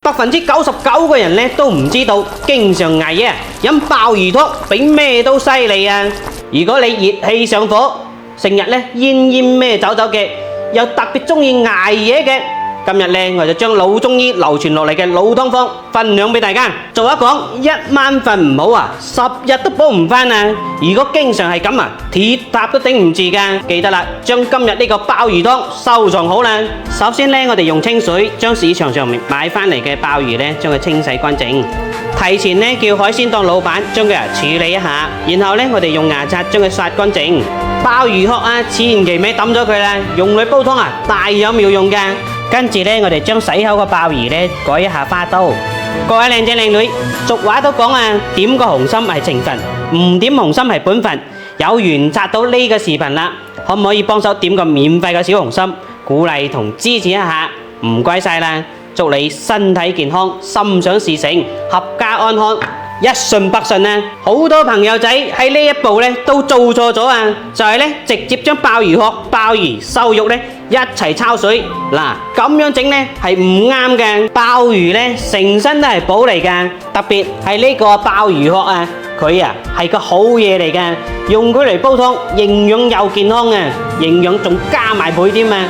99%嘅人咧都唔知道，經常捱夜飲鮑魚湯比咩都犀利啊！如果你熱氣上火，成日咧奄咩走走嘅，又特別中意捱夜嘅，今日咧我就將老中醫流傳落嚟嘅老湯方分享俾大家。俗話講，一晚瞓唔好啊，10日都補唔翻啊！如果經常係咁啊，鐵塔都頂唔住噶。記得啦，將今日呢個鮑魚湯收藏好啦。首先咧，我哋用清水將市場上面買翻嚟嘅鮑魚咧，將佢清洗乾淨。提前咧叫海鮮檔老闆將佢處理一下，然後咧我哋用牙刷將佢刷乾淨。鮑魚殼啊，千祈咪抌咗佢啦，用嚟煲湯啊，大有妙用噶。跟住咧，我哋將洗好個鮑魚咧改一下花刀。各位靚仔靚女，俗話都講啊，點個紅心係情分，唔點紅心係本分。有緣刷到呢個視頻啦，可唔可以幫手點個免費嘅小紅心，鼓勵同支持一下？唔該晒啦！祝你身體健康，心想事成，合家安康，一順百順啊！好多朋友仔喺呢一步咧都做錯咗啊，就係咧直接將鮑魚殼、鮑魚瘦肉咧一齊焯水。嗱，咁樣整咧係唔啱嘅。鮑魚咧成身都係寶嚟噶，特別係呢個鮑魚殼啊，佢啊係個好嘢嚟噶，用佢嚟煲湯，營養又健康啊，營養仲加埋倍添啊！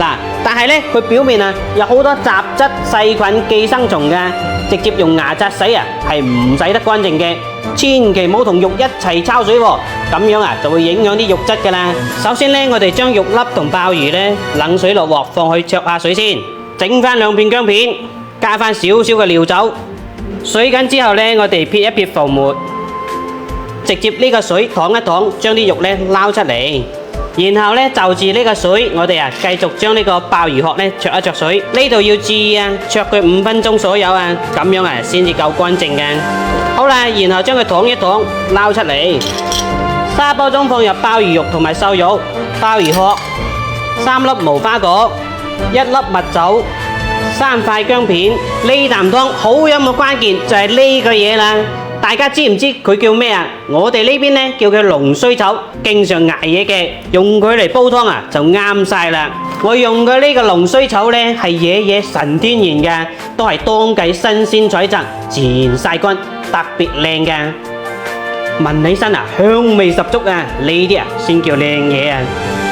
嗱，但係咧佢表面啊有好多雜質、細菌、寄生蟲噶，直接用牙刷洗啊係唔洗得乾淨嘅，千祈唔好同肉一齊焯水喎，咁樣啊就會影響啲肉質噶啦。首先咧，我哋將肉粒同鮑魚咧冷水落鑊放去焯下水先，整翻2片薑片，加翻少少嘅料酒，水緊之後咧，我哋撇一撇浮沫，直接呢個水淌一淌，將啲肉咧撈出嚟。然後咧就住呢個水，我哋啊繼續將呢個鮑魚殼咧焯一焯水。呢度要注意啊，焯佢5分鐘左右啊，咁樣啊先至夠乾淨嘅。好啦，然後將佢淌一淌，撈出嚟。沙煲中放入鮑魚肉同埋瘦肉、鮑魚殼、3粒無花果、1粒蜜酒、3塊薑片。呢啖湯好飲嘅關鍵就係呢個嘢啦。大家知唔知佢叫咩啊？我哋呢邊呢叫佢龍鬚草，經常捱夜嘅用佢嚟煲湯啊就啱晒啦。我用嘅呢個龍鬚草呢係野純天然嘅，都係當季新鮮採摘，自然曬乾，特別靚嘅。聞起身啊香味十足啊，呢啲啊先叫靚嘢啊！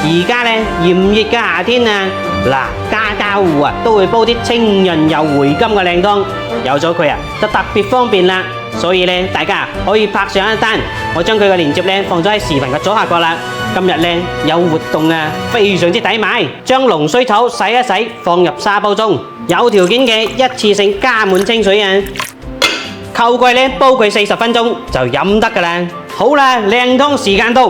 而家呢炎熱嘅夏天啊，嗱家戶啊都會煲啲清潤又回甘嘅靚湯，有咗佢啊就特別方便啦。所以咧，大家可以拍上一單，我將佢嘅鏈接咧放咗喺視頻嘅左下角啦。今日咧有活動啊，非常之抵買。將龍鬚草洗一洗，放入沙煲中，有條件嘅一次性加滿清水啊。扣蓋咧煲佢40分鐘就飲得噶啦。好啦，靚湯時間到。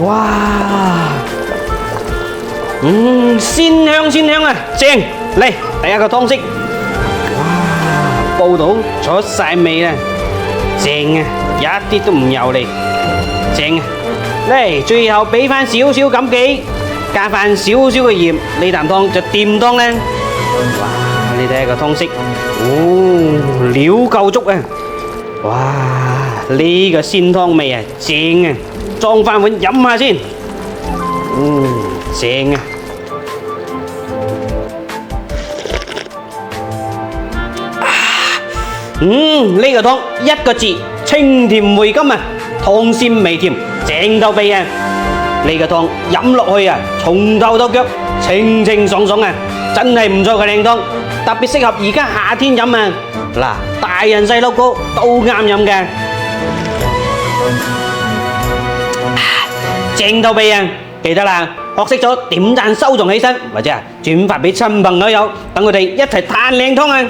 哇，鮮香啊，正！嚟第一個湯色。煲到出晒味啦，正啊，一啲都唔油膩，正啊！嚟，最後俾翻少少錦記，加翻少少嘅鹽，呢啖湯就掂湯啦。哇！你睇下個湯色，料夠足啊！哇！呢個鮮湯味啊，正啊！裝翻碗飲下先，正啊！呢個湯一個字，清甜回甘啊，湯鮮味甜，正到痹啊！呢個湯飲落去啊，從頭到腳清清爽爽啊，真係唔錯嘅靚湯，特別適合而家夏天飲啊！嗱，大人細路哥都啱飲嘅，正到痹啊！記得啦，學識咗點讚收藏起身，或者轉發俾親朋好友，等佢哋一齊嘆靚湯啊！